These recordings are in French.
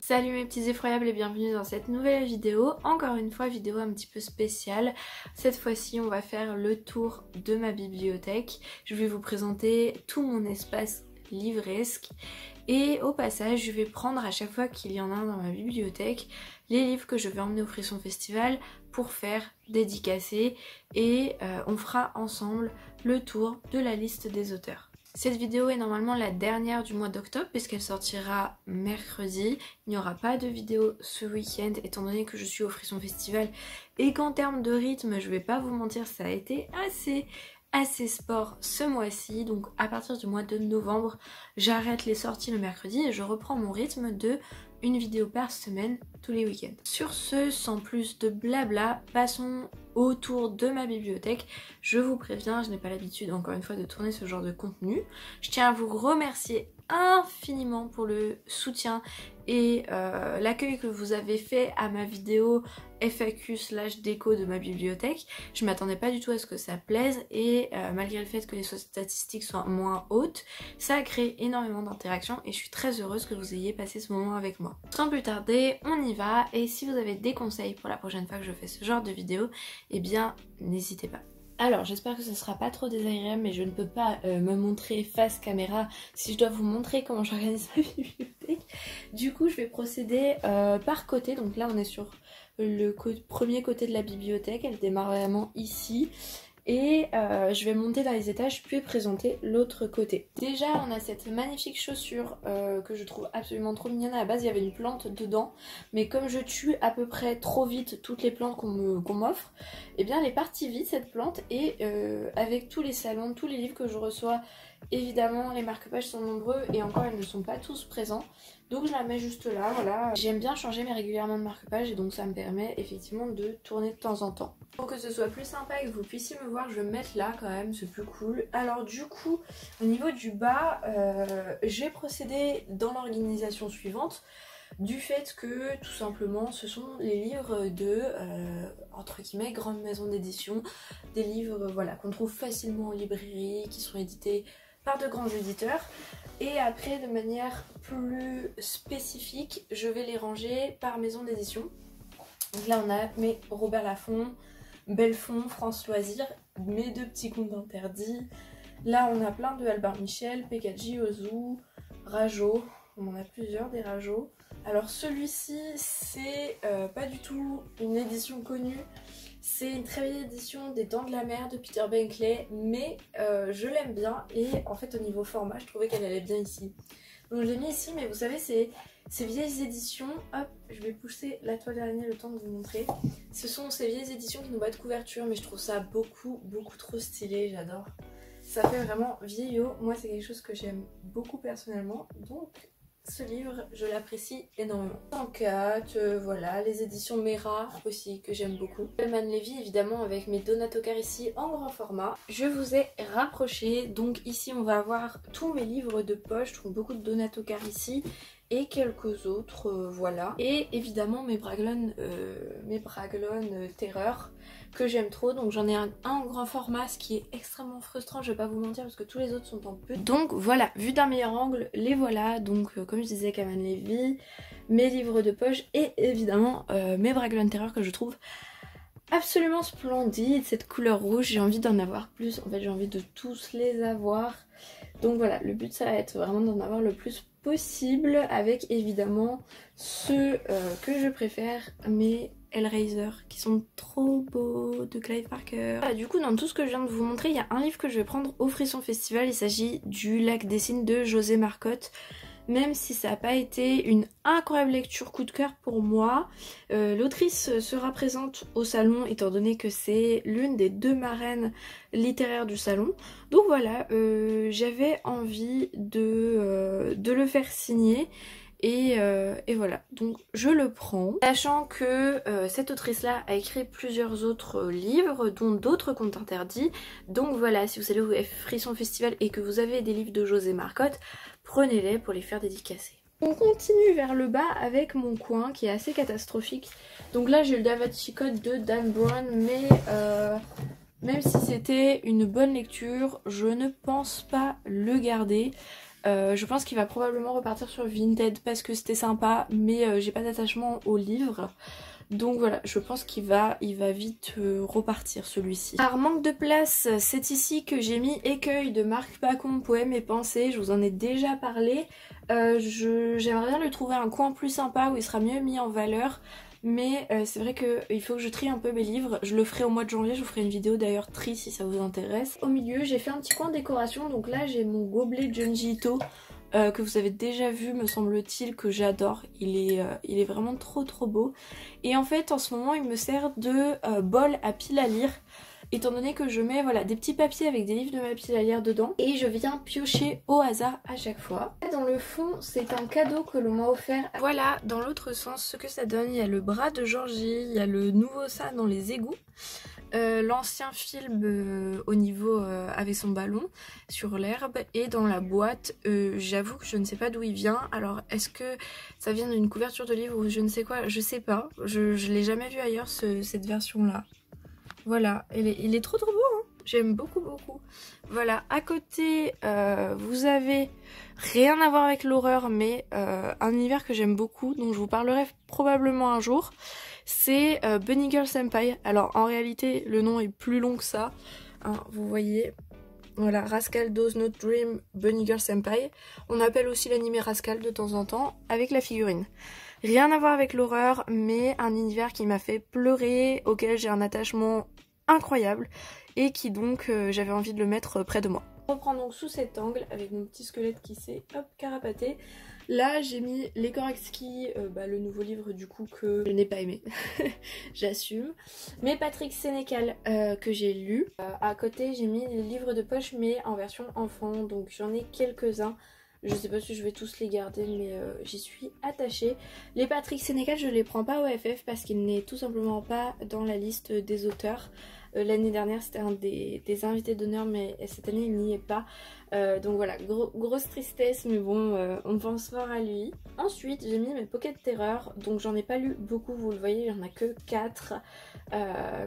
Salut mes petits effroyables et bienvenue dans cette nouvelle vidéo. Encore une fois, vidéo un petit peu spéciale. Cette fois-ci, on va faire le tour de ma bibliothèque. Je vais vous présenter tout mon espace livresque. Et au passage, je vais prendre à chaque fois qu'il y en a un dans ma bibliothèque les livres que je vais emmener au Frisson Festival pour faire dédicacer. Et on fera ensemble le tour de la liste des auteurs. Cette vidéo est normalement la dernière du mois d'octobre puisqu'elle sortira mercredi. Il n'y aura pas de vidéo ce week-end étant donné que je suis au Frisson Festival et qu'en termes de rythme, je vais pas vous mentir, ça a été assez sport ce mois-ci. Donc à partir du mois de novembre, j'arrête les sorties le mercredi et je reprends mon rythme de une vidéo par semaine tous les week-ends. Sur ce, sans plus de blabla, passons au tour de ma bibliothèque. Je vous préviens, je n'ai pas l'habitude encore une fois de tourner ce genre de contenu. Je tiens à vous remercier infiniment pour le soutien et l'accueil que vous avez fait à ma vidéo FAQ/déco de ma bibliothèque. Je m'attendais pas du tout à ce que ça plaise et malgré le fait que les statistiques soient moins hautes, ça a créé énormément d'interactions et je suis très heureuse que vous ayez passé ce moment avec moi. Sans plus tarder, on y va, et si vous avez des conseils pour la prochaine fois que je fais ce genre de vidéo, eh bien n'hésitez pas. Alors j'espère que ce sera pas trop désagréable, mais je ne peux pas me montrer face caméra si je dois vous montrer comment j'organise ma bibliothèque. Du coup je vais procéder par côté. Donc là on est sur le premier côté de la bibliothèque, elle démarre vraiment ici. Et je vais monter dans les étages puis présenter l'autre côté. Déjà on a cette magnifique chaussure que je trouve absolument trop mignonne. À la base il y avait une plante dedans, mais comme je tue à peu près trop vite toutes les plantes qu'on m'offre, et bien elle est partie vite cette plante. Et avec tous les salons, tous les livres que je reçois, évidemment les marque-pages sont nombreux et encore ils ne sont pas tous présents. Donc je la mets juste là, voilà. J'aime bien changer mais régulièrement de marque-page et donc ça me permet effectivement de tourner de temps en temps. Pour que ce soit plus sympa et que vous puissiez me voir, je vais me mettre là quand même, c'est plus cool. Alors du coup, au niveau du bas, j'ai procédé dans l'organisation suivante. Du fait que tout simplement ce sont les livres de entre guillemets grandes maisons d'édition, des livres voilà qu'on trouve facilement en librairie, qui sont édités par de grands éditeurs. Et après de manière plus spécifique, je vais les ranger par maison d'édition. Donc là on a mes Robert Laffont, Belfond, France Loisirs, mes deux petits contes interdits. Là on a plein de Albert Michel, Pekadji, Ozu, Rajo, on en a plusieurs des Rajo. Alors celui-ci c'est pas du tout une édition connue, c'est une très vieille édition des Dents de la Mer de Peter Benchley, mais je l'aime bien et en fait au niveau format je trouvais qu'elle allait bien ici. Donc je l'ai mis ici, mais vous savez ces vieilles éditions, hop, je vais pousser la toile d'araignée le temps de vous montrer. Ce sont ces vieilles éditions qui n'ont pas de couverture, mais je trouve ça beaucoup trop stylé, j'adore. Ça fait vraiment vieillot, moi c'est quelque chose que j'aime beaucoup personnellement, donc ce livre je l'apprécie énormément. En 4, voilà, les éditions Mera aussi que j'aime beaucoup. Elman Levy évidemment avec mes Donato Carissi en grand format. Je vous ai rapproché, donc ici on va avoir tous mes livres de poche, je trouve beaucoup de Donato Carissi et quelques autres, voilà. Et évidemment mes Bragelonne Terreur que j'aime trop, donc j'en ai un en grand format, ce qui est extrêmement frustrant, je vais pas vous mentir parce que tous les autres sont en petit. Donc voilà, vu d'un meilleur angle, les voilà, donc comme je disais, Kaman Levy, mes livres de poche et évidemment mes Bragelonne Terreur que je trouve absolument splendide, cette couleur rouge, j'ai envie d'en avoir plus, en fait j'ai envie de tous les avoir. Donc voilà, le but ça va être vraiment d'en avoir le plus possible, avec évidemment ceux que je préfère, mes Hellraiser qui sont trop beaux, de Clive Barker. Voilà, du coup dans tout ce que je viens de vous montrer, il y a un livre que je vais prendre au Frisson Festival, il s'agit du Lac des Cygnes de José Marcotte. Même si ça n'a pas été une incroyable lecture coup de cœur pour moi, l'autrice sera présente au salon étant donné que c'est l'une des deux marraines littéraires du salon. Donc voilà, j'avais envie de le faire signer. Et voilà, donc je le prends. Sachant que cette autrice-là a écrit plusieurs autres livres, dont d'autres contes interdits. Donc voilà, si vous allez au Frisson Festival et que vous avez des livres de José Marcotte, prenez-les pour les faire dédicacer. On continue vers le bas avec mon coin qui est assez catastrophique. Donc là j'ai le Da Vinci Code de Dan Brown, mais même si c'était une bonne lecture, je ne pense pas le garder. Je pense qu'il va probablement repartir sur Vinted parce que c'était sympa, mais j'ai pas d'attachement au livre. Donc voilà, je pense qu'il va vite repartir celui-ci. Par manque de place, c'est ici que j'ai mis Écueil de Marc Pacon, Poèmes et Pensées. Je vous en ai déjà parlé. J'aimerais bien lui trouver un coin plus sympa où il sera mieux mis en valeur. Mais c'est vrai qu'il faut que je trie un peu mes livres. Je le ferai au mois de janvier, je vous ferai une vidéo d'ailleurs tri si ça vous intéresse. Au milieu, j'ai fait un petit coin décoration. Donc là, j'ai mon gobelet Junji Ito. Que vous avez déjà vu me semble-t-il, que j'adore, il est vraiment trop beau. Et en fait en ce moment il me sert de bol à pile à lire, étant donné que je mets voilà, des petits papiers avec des livres de ma pile à lire dedans et je viens piocher au hasard à chaque fois. Dans le fond c'est un cadeau que l'on m'a offert. Voilà, dans l'autre sens ce que ça donne, il y a le bras de Georgie, il y a le nouveau ça dans les égouts. L'ancien film au niveau avec son ballon sur l'herbe, et dans la boîte j'avoue que je ne sais pas d'où il vient. Alors est-ce que ça vient d'une couverture de livre ou je ne sais quoi, je sais pas, je l'ai jamais vu ailleurs cette version là. Voilà, il est trop beau hein. J'aime beaucoup. Voilà, à côté vous avez rien à voir avec l'horreur mais un univers que j'aime beaucoup, dont je vous parlerai probablement un jour. C'est Bunny Girl Senpai. Alors en réalité le nom est plus long que ça, hein, vous voyez. Voilà, Rascal Does Not Dream Bunny Girl Senpai. On appelle aussi l'anime Rascal de temps en temps, avec la figurine. Rien à voir avec l'horreur, mais un univers qui m'a fait pleurer, auquel j'ai un attachement incroyable, et qui donc j'avais envie de le mettre près de moi. On reprend donc sous cet angle, avec mon petit squelette qui s'est hop carapaté. Là j'ai mis Les Koreski, le nouveau livre du coup que je n'ai pas aimé, j'assume. Mais Patrick Sénécal que j'ai lu. À côté j'ai mis les livres de poche mais en version enfant, donc j'en ai quelques-uns. Je sais pas si je vais tous les garder mais j'y suis attachée. Les Patrick Sénécal je les prends pas au FF parce qu'il n'est tout simplement pas dans la liste des auteurs. L'année dernière c'était un des invités d'honneur mais cette année il n'y est pas. Donc voilà, grosse tristesse mais bon on pense fort à lui. Ensuite j'ai mis mes Pocket Terreur, donc j'en ai pas lu beaucoup, vous le voyez, il y en a que 4.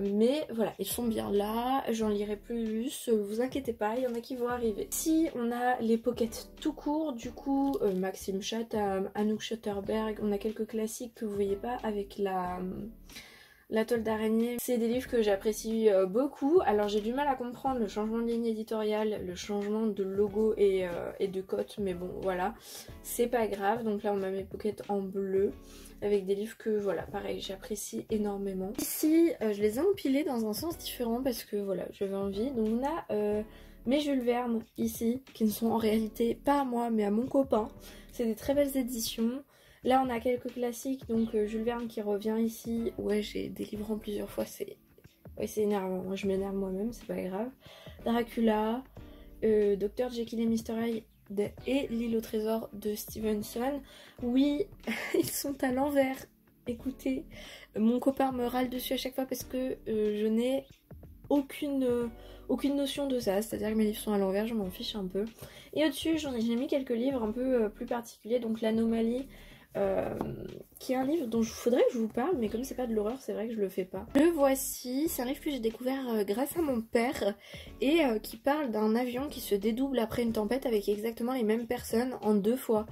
Mais voilà, ils sont bien là, j'en lirai plus, vous inquiétez pas, il y en a qui vont arriver. Ici on a les Pocket tout court, du coup Maxime Chatham, Anouk Schutterberg, on a quelques classiques que vous voyez pas avec la toile d'araignée. C'est des livres que j'apprécie beaucoup. Alors j'ai du mal à comprendre le changement de ligne éditoriale, le changement de logo et de cote, mais bon voilà, c'est pas grave. Donc là on a mes pockets en bleu avec des livres que voilà, pareil, j'apprécie énormément. Ici je les ai empilés dans un sens différent parce que voilà, j'avais envie. Donc on a mes Jules Verne ici, qui ne sont en réalité pas à moi mais à mon copain. C'est des très belles éditions. Là on a quelques classiques, donc Jules Verne qui revient ici. Ouais, j'ai des livres en plusieurs fois, c'est énervant, moi je m'énerve moi-même, c'est pas grave. Dracula, Dr Jekyll et Mr Hyde et L'île au trésor de Stevenson. Oui, ils sont à l'envers. Écoutez, mon copain me râle dessus à chaque fois parce que je n'ai aucune notion de ça, c'est-à-dire que mes livres sont à l'envers, je m'en fiche un peu. Et au-dessus j'ai mis quelques livres un peu plus particuliers, donc L'Anomalie, qui est un livre dont il faudrait que je vous parle, mais comme c'est pas de l'horreur, c'est vrai que je le fais pas. Le voici, c'est un livre que j'ai découvert grâce à mon père et qui parle d'un avion qui se dédouble après une tempête avec exactement les mêmes personnes en 2 fois.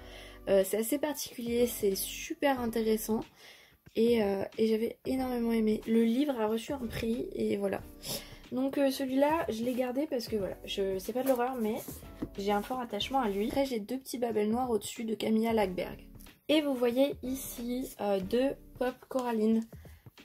C'est assez particulier, c'est super intéressant et j'avais énormément aimé. Le livre a reçu un prix et voilà. Donc celui-là je l'ai gardé parce que voilà, c'est pas de l'horreur mais j'ai un fort attachement à lui. Après j'ai 2 petits babels noirs au-dessus de Camilla Lackberg. Et vous voyez ici 2 Pop Coraline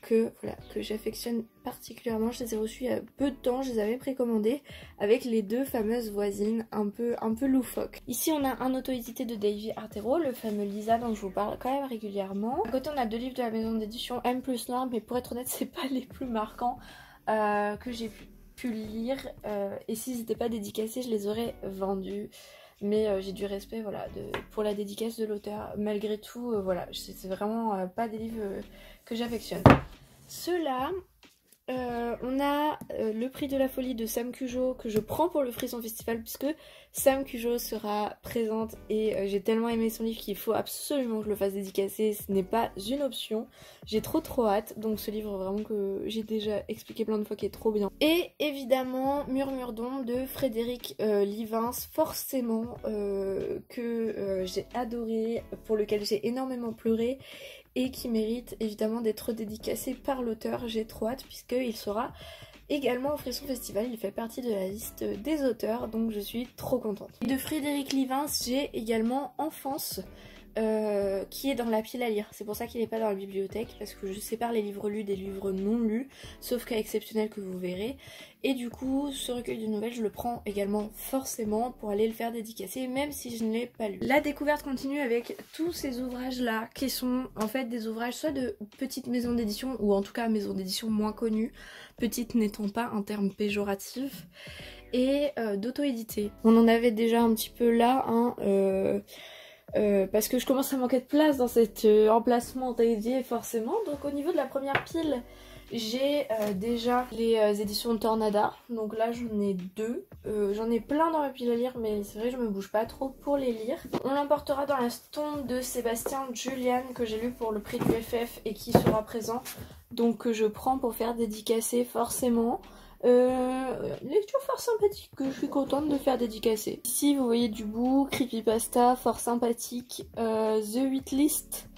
que j'affectionne particulièrement. Je les ai reçus il y a peu de temps, je les avais précommandés avec les 2 fameuses voisines un peu loufoques. Ici on a un auto-édité de Davy Artero, le fameux Lisa dont je vous parle quand même régulièrement. À côté on a 2 livres de la maison d'édition M plus Noir, mais pour être honnête c'est pas les plus marquants que j'ai pu lire, et s'ils n'étaient pas dédicacés je les aurais vendus. Mais j'ai du respect voilà, pour la dédicace de l'auteur. Malgré tout, voilà, c'est vraiment pas des livres que j'affectionne. Ceux-là, on a le prix de la folie de Sam Cujo que je prends pour le Frisson Festival puisque Sam Cujo sera présente et j'ai tellement aimé son livre qu'il faut absolument que je le fasse dédicacer, ce n'est pas une option. J'ai trop hâte, donc ce livre vraiment que j'ai déjà expliqué plein de fois qui est trop bien. Et évidemment Murmure d'ombre de Frédéric Livins, forcément que j'ai adoré, pour lequel j'ai énormément pleuré et qui mérite évidemment d'être dédicacé par l'auteur. J'ai trop hâte puisqu'il sera également au Frisson Festival, il fait partie de la liste des auteurs, donc je suis trop contente. De Frédéric Livins, j'ai également Enfance, qui est dans la pile à lire. C'est pour ça qu'il n'est pas dans la bibliothèque, parce que je sépare les livres lus des livres non lus, sauf cas exceptionnel que vous verrez. Et du coup, ce recueil de nouvelles, je le prends également forcément pour aller le faire dédicacer, même si je ne l'ai pas lu. La découverte continue avec tous ces ouvrages-là, qui sont en fait des ouvrages soit de petites maisons d'édition, ou en tout cas maisons d'édition moins connues, petites n'étant pas un terme péjoratif, et d'auto-édité. On en avait déjà un petit peu là, hein, parce que je commence à manquer de place dans cet emplacement dédié forcément. Donc au niveau de la première pile, j'ai déjà les éditions Tornada, donc là j'en ai deux. J'en ai plein dans ma pile à lire, mais c'est vrai que je me bouge pas trop pour les lire. On l'emportera dans la stompe de Sébastien Julian que j'ai lu pour le prix du FF et qui sera présent, donc que je prends pour faire dédicacer forcément. Lecture fort sympathique que je suis contente de faire dédicacer. Ici vous voyez du bout, creepypasta fort sympathique, The Wheatlist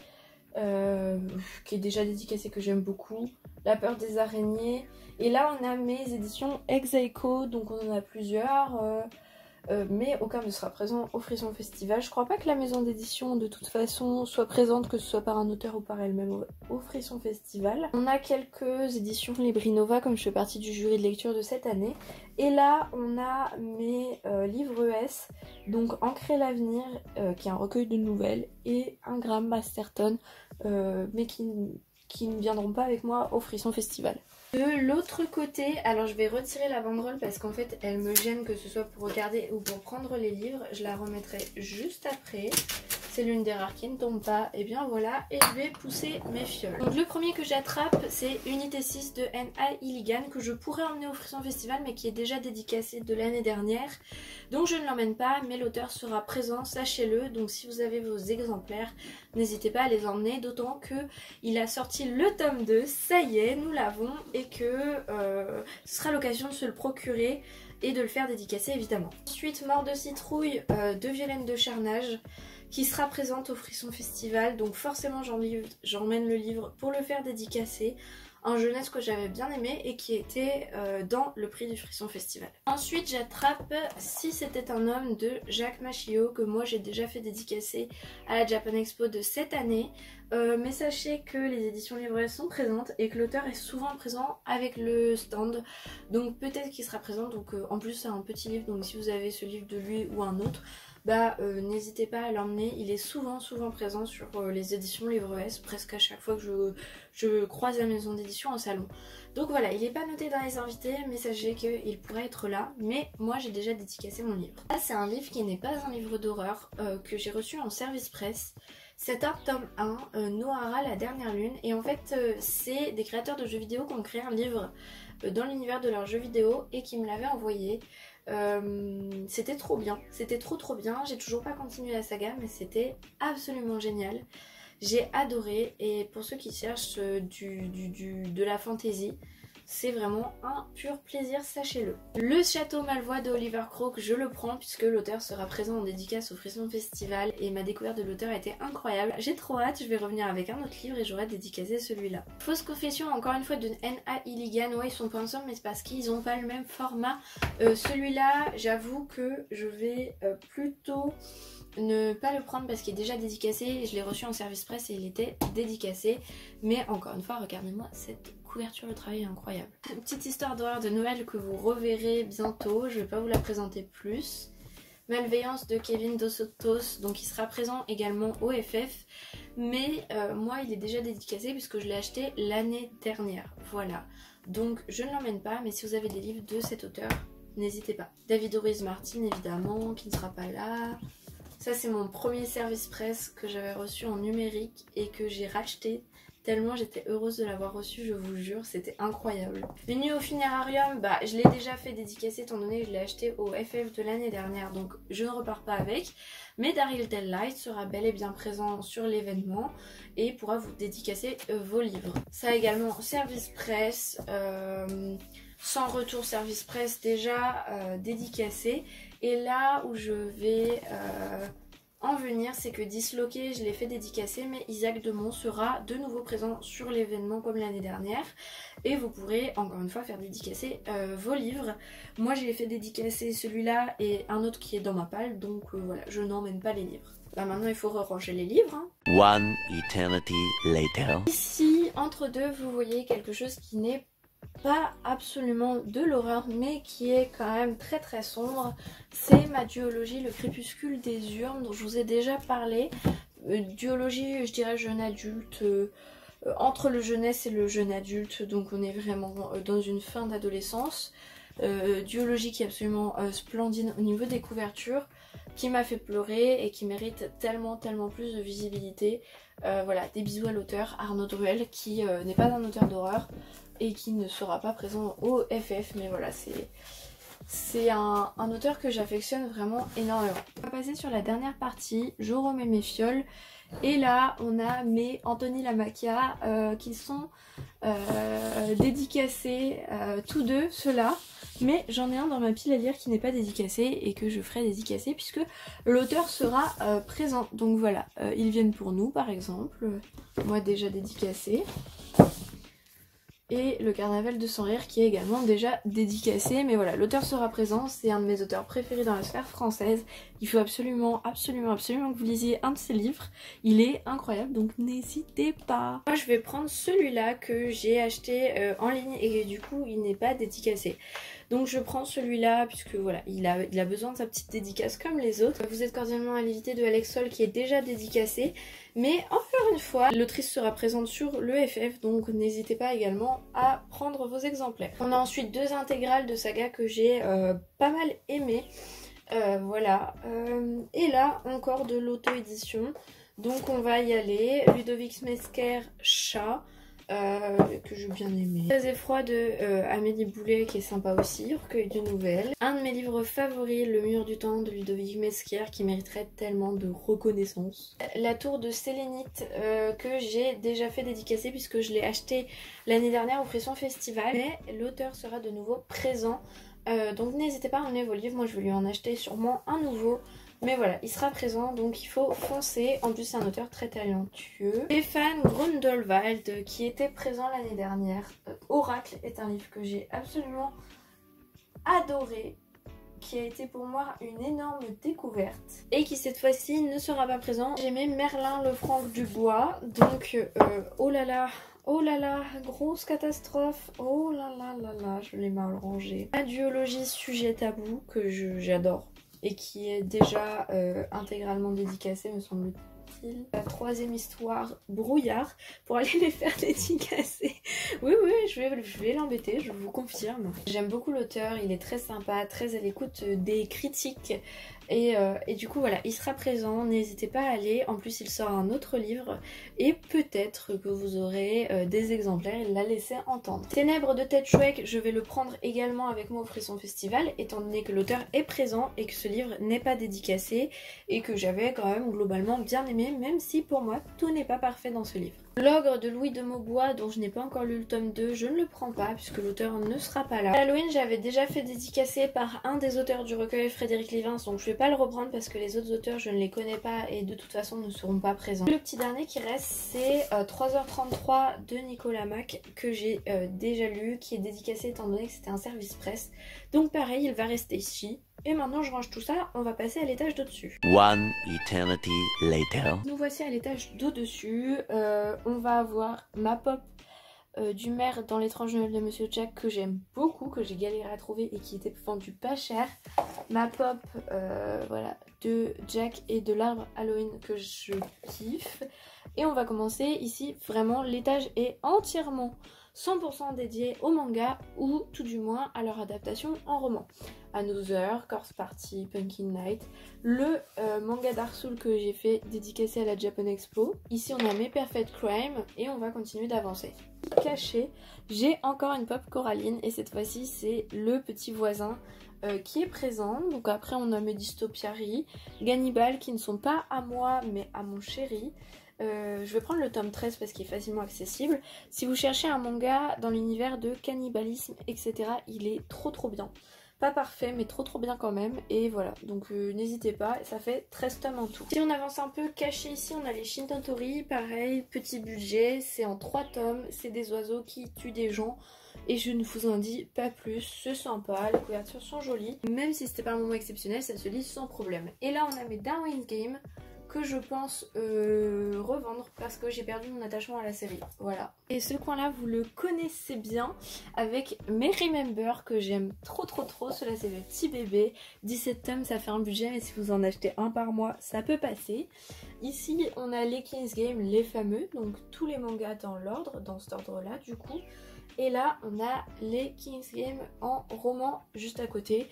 qui est déjà dédicacé, que j'aime beaucoup, La peur des araignées, et là on a mes éditions Ex Aequo, donc on en a plusieurs, mais aucun ne sera présent au Frisson Festival. Je crois pas que la maison d'édition de toute façon soit présente, que ce soit par un auteur ou par elle-même au Frisson Festival. On a quelques éditions Librinova comme je fais partie du jury de lecture de cette année. Et là on a mes livres ES, donc Ancrer l'avenir qui est un recueil de nouvelles, et un Graham Masterton mais qui ne viendront pas avec moi au Frisson Festival. De l'autre côté, alors je vais retirer la banderole parce qu'en fait elle me gêne, que ce soit pour regarder ou pour prendre les livres. Je la remettrai juste après. C'est l'une des rares qui ne tombe pas. Et bien voilà, et je vais pousser mes fioles. Donc le premier que j'attrape, c'est Unité 6 de N.A. Illigan, que je pourrais emmener au Frisson Festival mais qui est déjà dédicacé de l'année dernière. Donc je ne l'emmène pas, mais l'auteur sera présent, sachez-le. Donc si vous avez vos exemplaires, n'hésitez pas à les emmener, d'autant que il a sorti le tome 2, ça y est, nous l'avons, et que ce sera l'occasion de se le procurer et de le faire dédicacer évidemment. Ensuite, Mort de citrouille de Violaine de Charnage, qui sera présente au Frisson Festival, donc forcément j'emmène le livre pour le faire dédicacer. Un jeunesse que j'avais bien aimé et qui était dans le prix du Frisson Festival. Ensuite j'attrape Si c'était un homme de Jacques Machio, que moi j'ai déjà fait dédicacer à la Japan Expo de cette année. Mais sachez que les éditions Livre sont présentes et que l'auteur est souvent présent avec le stand, donc peut-être qu'il sera présent. Donc en plus c'est un petit livre, donc si vous avez ce livre de lui ou un autre, bah n'hésitez pas à l'emmener. Il est souvent présent sur les éditions Livre S, presque à chaque fois que je croise la maison d'édition en salon. Donc voilà, il n'est pas noté dans les invités, mais sachez qu'il pourrait être là. Mais moi j'ai déjà dédicacé mon livre. Là c'est un livre qui n'est pas un livre d'horreur, que j'ai reçu en service presse. C'est un tome 1, Nohara, la dernière lune, et en fait c'est des créateurs de jeux vidéo qui ont créé un livre dans l'univers de leurs jeux vidéo et qui me l'avaient envoyé. C'était trop bien, c'était trop bien. J'ai toujours pas continué la saga, mais c'était absolument génial. J'ai adoré, et pour ceux qui cherchent de la fantaisie, c'est vraiment un pur plaisir, sachez-le. Le Château Malvois de Oliver Croke, je le prends puisque l'auteur sera présent en dédicace au Frisson Festival et ma découverte de l'auteur a été incroyable. J'ai trop hâte, je vais revenir avec un autre livre et j'aurai dédicacé celui-là. Fausse confession encore une fois de N.A. Illigan, ouais ils sont pas ensemble mais c'est parce qu'ils n'ont pas le même format. Celui-là, j'avoue que je vais plutôt ne pas le prendre parce qu'il est déjà dédicacé. Je l'ai reçu en service presse et il était dédicacé. Mais encore une fois, regardez-moi cette couverture, le travail est incroyable. Une petite histoire d'horreur de Noël que vous reverrez bientôt. Je vais pas vous la présenter plus. Malveillance de Kevin Dos Santos, donc il sera présent également au FF. Mais moi il est déjà dédicacé puisque je l'ai acheté l'année dernière. Voilà. Donc je ne l'emmène pas, mais si vous avez des livres de cet auteur, n'hésitez pas. David Oriz Martin évidemment, qui ne sera pas là. Ça c'est mon premier service presse que j'avais reçu en numérique et que j'ai racheté tellement j'étais heureuse de l'avoir reçu, je vous jure, c'était incroyable. Une nuit au funérarium, bah je l'ai déjà fait dédicacer étant donné que je l'ai acheté au FF de l'année dernière, donc je ne repars pas avec. Mais Daryl Daylight sera bel et bien présent sur l'événement et pourra vous dédicacer vos livres. Ça également service presse, sans retour service presse déjà dédicacé. Et là où je vais en venir, c'est que Disloqué, je l'ai fait dédicacer, mais Isaac Demont sera de nouveau présent sur l'événement comme l'année dernière. Et vous pourrez encore une fois faire dédicacer vos livres. Moi j'ai fait dédicacer celui-là et un autre qui est dans ma palle, donc voilà, je n'emmène pas les livres. Là maintenant il faut ranger les livres. Hein. One eternity later. Ici, entre deux, vous voyez quelque chose qui n'est pas absolument de l'horreur, mais qui est quand même très très sombre. C'est ma duologie Le Crépuscule des Urnes, dont je vous ai déjà parlé. Duologie, je dirais jeune adulte, entre le jeunesse et le jeune adulte, donc on est vraiment dans une fin d'adolescence. Duologie qui est absolument splendide au niveau des couvertures, qui m'a fait pleurer et qui mérite tellement plus de visibilité. Voilà, des bisous à l'auteur Arnaud Druel, qui n'est pas un auteur d'horreur et qui ne sera pas présent au FF, mais voilà, c'est un auteur que j'affectionne vraiment énormément. On va passer sur la dernière partie, je remets mes fioles, et là on a mes Anthony Lamacchia qui sont dédicacés, tous deux, ceux-là. Mais j'en ai un dans ma pile à lire qui n'est pas dédicacé et que je ferai dédicacer puisque l'auteur sera présent. Donc voilà, ils viennent pour nous par exemple, moi déjà dédicacé. Et le Carnaval de Sans Rire qui est également déjà dédicacé. Mais voilà, l'auteur sera présent, c'est un de mes auteurs préférés dans la sphère française. Il faut absolument que vous lisiez un de ses livres. Il est incroyable, donc n'hésitez pas. Moi je vais prendre celui-là que j'ai acheté en ligne et du coup il n'est pas dédicacé. Donc je prends celui-là puisque voilà, il a besoin de sa petite dédicace comme les autres. Vous êtes cordialement invité de Alex Sol qui est déjà dédicacé. Mais encore une fois, l'autrice sera présente sur le FF, donc n'hésitez pas également à prendre vos exemplaires. On a ensuite deux intégrales de saga que j'ai pas mal aimées. Voilà. Et là, encore de l'auto-édition. Donc on va y aller. Ludovic Mesker, Chat. Que j'ai bien aimé. Très effroi de Amélie Boulet qui est sympa aussi, recueil de nouvelles. Un de mes livres favoris, Le Mur du Temps de Ludovic Mesker qui mériterait tellement de reconnaissance. La Tour de Sélénite que j'ai déjà fait dédicacer puisque je l'ai acheté l'année dernière au Frisson Festival. Mais l'auteur sera de nouveau présent. Donc n'hésitez pas à emmener vos livres, moi je vais lui en acheter sûrement un nouveau. Mais voilà, il sera présent, donc il faut foncer. En plus, c'est un auteur très talentueux. Stéphane Grundelwald, qui était présent l'année dernière. Oracle est un livre que j'ai absolument adoré, qui a été pour moi une énorme découverte. Et qui cette fois-ci ne sera pas présent. J'aimais Merlin Lefranc Dubois, donc oh là là, grosse catastrophe, oh là là, je l'ai mal rangé. La duologie Sujet Tabou, que j'adore. Et qui est déjà intégralement dédicacée, me semble-t-il. La troisième histoire, Brouillard, pour aller les faire dédicacer. Oui, je vais l'embêter, je vous confirme. J'aime beaucoup l'auteur, il est très sympa, très à l'écoute des critiques. Et du coup voilà, il sera présent, n'hésitez pas à aller. En plus il sort un autre livre et peut-être que vous aurez des exemplaires, il l'a laissé entendre. Ténèbres de Ted Schweik, je vais le prendre également avec moi au Frisson Festival, étant donné que l'auteur est présent et que ce livre n'est pas dédicacé et que j'avais quand même globalement bien aimé, même si pour moi tout n'est pas parfait dans ce livre. L'ogre de Louis de Maubois, dont je n'ai pas encore lu le tome 2, je ne le prends pas puisque l'auteur ne sera pas là. Halloween, j'avais déjà fait dédicacer par un des auteurs du recueil, Frédéric Livins, donc je vais pas le reprendre parce que les autres auteurs je ne les connais pas et de toute façon ne seront pas présents. Le petit dernier qui reste, c'est 3h33 de Nicolas Mac que j'ai déjà lu, qui est dédicacé étant donné que c'était un service presse. Donc pareil, il va rester ici. Et maintenant je range tout ça, on va passer à l'étage d'au-dessus. One eternity later. Nous voici à l'étage d'au-dessus. On va avoir ma pop du maire dans l'étrange Noël de Monsieur Jack que j'aime beaucoup, que j'ai galéré à trouver et qui était vendu pas cher. Ma pop voilà, de Jack et de l'arbre Halloween que je kiffe. Et on va commencer ici, vraiment l'étage est entièrement 100% dédiés au manga ou tout du moins à leur adaptation en roman. Another, Corpse Party, Pumpkin Night, le manga Dark Soul que j'ai fait dédicacé à la Japan Expo. Ici on a mes Perfect Crime et on va continuer d'avancer. Caché, j'ai encore une pop Coraline et cette fois-ci c'est le petit voisin qui est présent. Donc après on a mes Dystopiary, Gannibal qui ne sont pas à moi mais à mon chéri. Je vais prendre le tome 13 parce qu'il est facilement accessible. Si vous cherchez un manga dans l'univers de cannibalisme, etc., il est trop bien. Pas parfait, mais trop bien quand même. Et voilà, donc n'hésitez pas, ça fait 13 tomes en tout. Si on avance un peu, caché ici, on a les Shintotori. Pareil, petit budget, c'est en 3 tomes. C'est des oiseaux qui tuent des gens. Et je ne vous en dis pas plus, c'est sympa, les couvertures sont jolies. Même si c'était pas un moment exceptionnel, ça se lit sans problème. Et là, on a mes Darwin's Game, que je pense revendre parce que j'ai perdu mon attachement à la série. Voilà. Et ce coin là vous le connaissez bien avec mes Remember que j'aime trop. Cela c'est le petit bébé. 17 tomes ça fait un budget mais si vous en achetez un par mois ça peut passer. Ici on a les King's Game, les fameux, donc tous les mangas dans l'ordre, dans cet ordre là du coup. Et là on a les King's Game en roman juste à côté.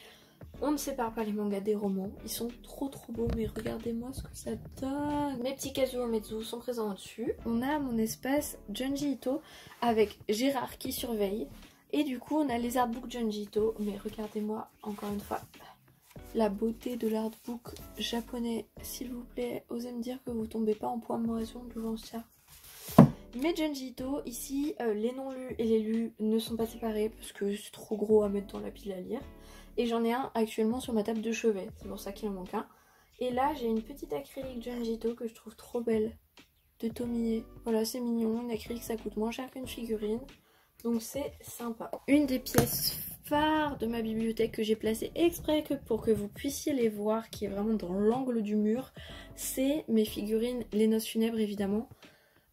On ne sépare pas les mangas des romans, ils sont trop beaux, mais regardez-moi ce que ça donne. Mes petits Kazuo Uematsu sont présents au-dessus. On a mon espace Junji Ito avec Gérard qui surveille. Et du coup on a les artbooks Junji Ito, mais regardez-moi encore une fois la beauté de l'artbook japonais. S'il vous plaît, osez me dire que vous tombez pas en point de moraison devant ça. Mes Junji Ito, ici les non lus et les lus ne sont pas séparés parce que c'est trop gros à mettre dans la pile à lire. Et j'en ai un actuellement sur ma table de chevet, c'est pour ça qu'il en manque un. Et là j'ai une petite acrylique Junji Ito que je trouve trop belle, de Tomie. Voilà, c'est mignon, une acrylique ça coûte moins cher qu'une figurine, donc c'est sympa. Une des pièces phares de ma bibliothèque que j'ai placée exprès pour que vous puissiez les voir, qui est vraiment dans l'angle du mur, c'est mes figurines, les noces funèbres évidemment.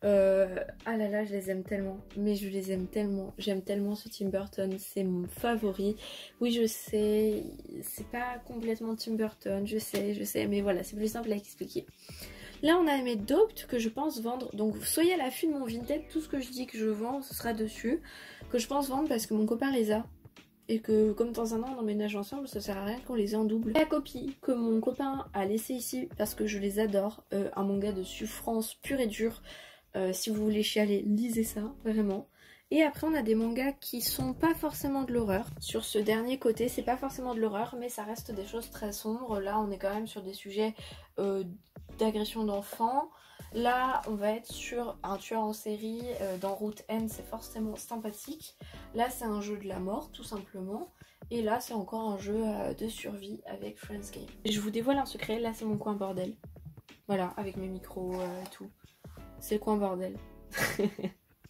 Ah là là, je les aime tellement, mais je les aime tellement, j'aime tellement ce Tim Burton, c'est mon favori. Oui je sais, c'est pas complètement Tim Burton, je sais, mais voilà, c'est plus simple à expliquer. Là on a mes Doped que je pense vendre, donc soyez à l'affût de mon Vinted, tout ce que je dis que je vends ce sera dessus, que je pense vendre parce que mon copain les a. Et que comme dans un an on emménage ensemble, ça sert à rien qu'on les ait en double. La copie que mon copain a laissée ici parce que je les adore, un manga de souffrance pure et dure. Si vous voulez chialer, lisez ça, vraiment. Et après on a des mangas qui sont pas forcément de l'horreur. Sur ce dernier côté, c'est pas forcément de l'horreur, mais ça reste des choses très sombres. Là on est quand même sur des sujets d'agression d'enfants. Là on va être sur un tueur en série dans Route N, c'est forcément sympathique. Là c'est un jeu de la mort tout simplement. Et là c'est encore un jeu de survie avec Friends Game. Je vous dévoile un secret, là c'est mon coin bordel. Voilà, avec mes micros et tout. C'est le coin bordel.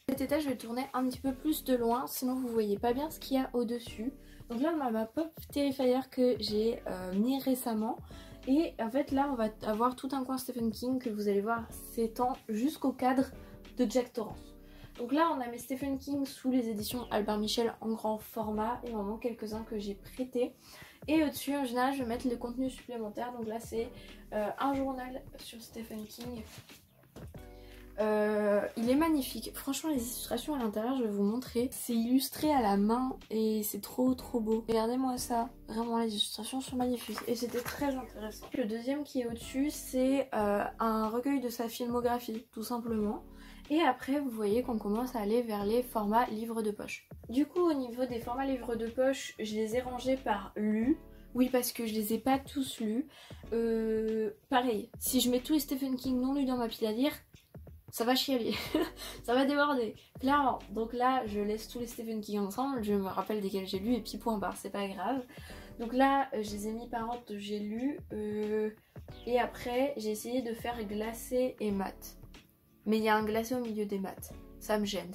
Cet étage, je vais tourner un petit peu plus de loin, sinon vous voyez pas bien ce qu'il y a au-dessus. Donc là, on a ma Pop Terrifier que j'ai mis récemment. Et en fait, là, on va avoir tout un coin Stephen King que vous allez voir s'étend jusqu'au cadre de Jack Torrance. Donc là, on a mes Stephen King sous les éditions Albert Michel en grand format. Il m'en manque quelques-uns que j'ai prêtés. Et au-dessus, en général, je vais mettre le contenu supplémentaire. Donc là, c'est un journal sur Stephen King. Il est magnifique, franchement les illustrations à l'intérieur je vais vous montrer, c'est illustré à la main et c'est trop beau. Regardez-moi ça, vraiment les illustrations sont magnifiques et c'était très intéressant. Le deuxième qui est au-dessus c'est un recueil de sa filmographie tout simplement. Et après vous voyez qu'on commence à aller vers les formats livres de poche. Du coup au niveau des formats livres de poche je les ai rangés par lus. Oui parce que je les ai pas tous lus. Pareil, si je mets tous les Stephen King non lus dans ma pile à lire, ça va chialer, ça va déborder, clairement. Donc là, je laisse tous les Stephen King ensemble, je me rappelle desquels j'ai lu et puis point barre, c'est pas grave. Donc là, je les ai mis par ordre, j'ai lu, et après, j'ai essayé de faire glacé et mat. Mais il y a un glacé au milieu des mats, ça me gêne.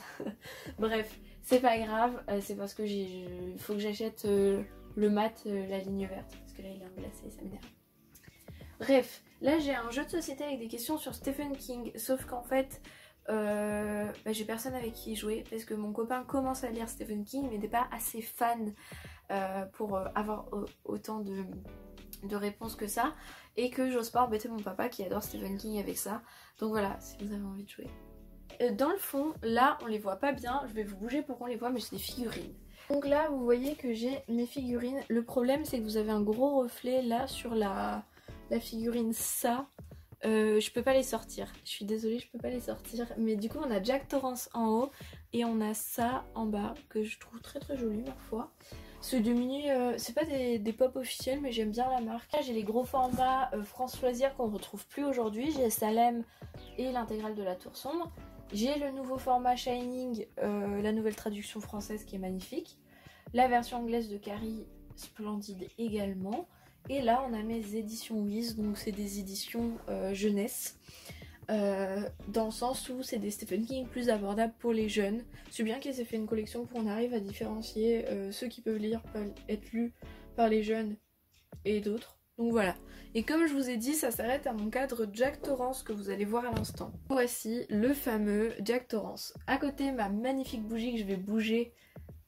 Bref, c'est pas grave, c'est parce que il faut que j'achète le mat, la ligne verte, parce que là, il est en glacé, ça m'énerve. Bref, là j'ai un jeu de société avec des questions sur Stephen King, sauf qu'en fait j'ai personne avec qui jouer parce que mon copain commence à lire Stephen King mais n'est pas assez fan pour avoir autant de réponses que ça et que j'ose pas embêter mon papa qui adore Stephen King avec ça. Donc voilà, si vous avez envie de jouer. dans le fond, là on les voit pas bien, je vais vous bouger pour qu'on les voit, mais c'est des figurines. Donc là vous voyez que j'ai mes figurines. Le problème c'est que vous avez un gros reflet là sur la figurine ça. Je peux pas les sortir, je suis désolée, je peux pas les sortir. Mais du coup on a Jack Torrance en haut et on a ça en bas que je trouve très très joli parfois. Ce demi, c'est pas des pop officiels mais j'aime bien la marque. Là j'ai les gros formats France Loisirs qu'on retrouve plus aujourd'hui. J'ai Salem et l'intégrale de la Tour Sombre. J'ai le nouveau format Shining, la nouvelle traduction française qui est magnifique. La version anglaise de Carrie, splendide également. Et là on a mes éditions Wiz, donc c'est des éditions jeunesse. Dans le sens où c'est des Stephen King plus abordables pour les jeunes. C'est bien qu'ils aient fait une collection pour qu'on arrive à différencier ceux qui peuvent lire, peuvent être lus par les jeunes et d'autres. Donc voilà. Et comme je vous ai dit, ça s'arrête à mon cadre Jack Torrance que vous allez voir à l'instant. Voici le fameux Jack Torrance. À côté, ma magnifique bougie que je vais bouger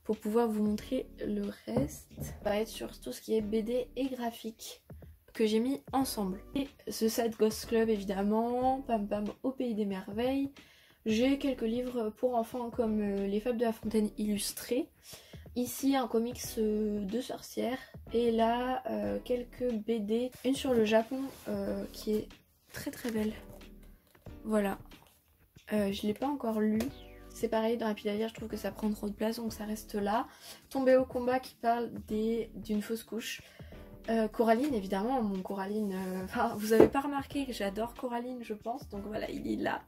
pour pouvoir vous montrer le reste. Ça va être sur tout ce qui est BD et graphique que j'ai mis ensemble. Et ce Sad Ghost Club évidemment, Pam Pam au pays des merveilles. J'ai quelques livres pour enfants comme Les Fables de la Fontaine illustrées. Ici un comics de sorcières. Et là quelques BD. Une sur le Japon qui est très très belle. Voilà. Je l'ai pas encore lu. C'est pareil, dans Rapide à lire, je trouve que ça prend trop de place, donc ça reste là. Tomber au combat qui parle d'une fausse couche. Coraline, évidemment, mon Coraline... Enfin, vous avez pas remarqué que j'adore Coraline, je pense, donc voilà, il est là.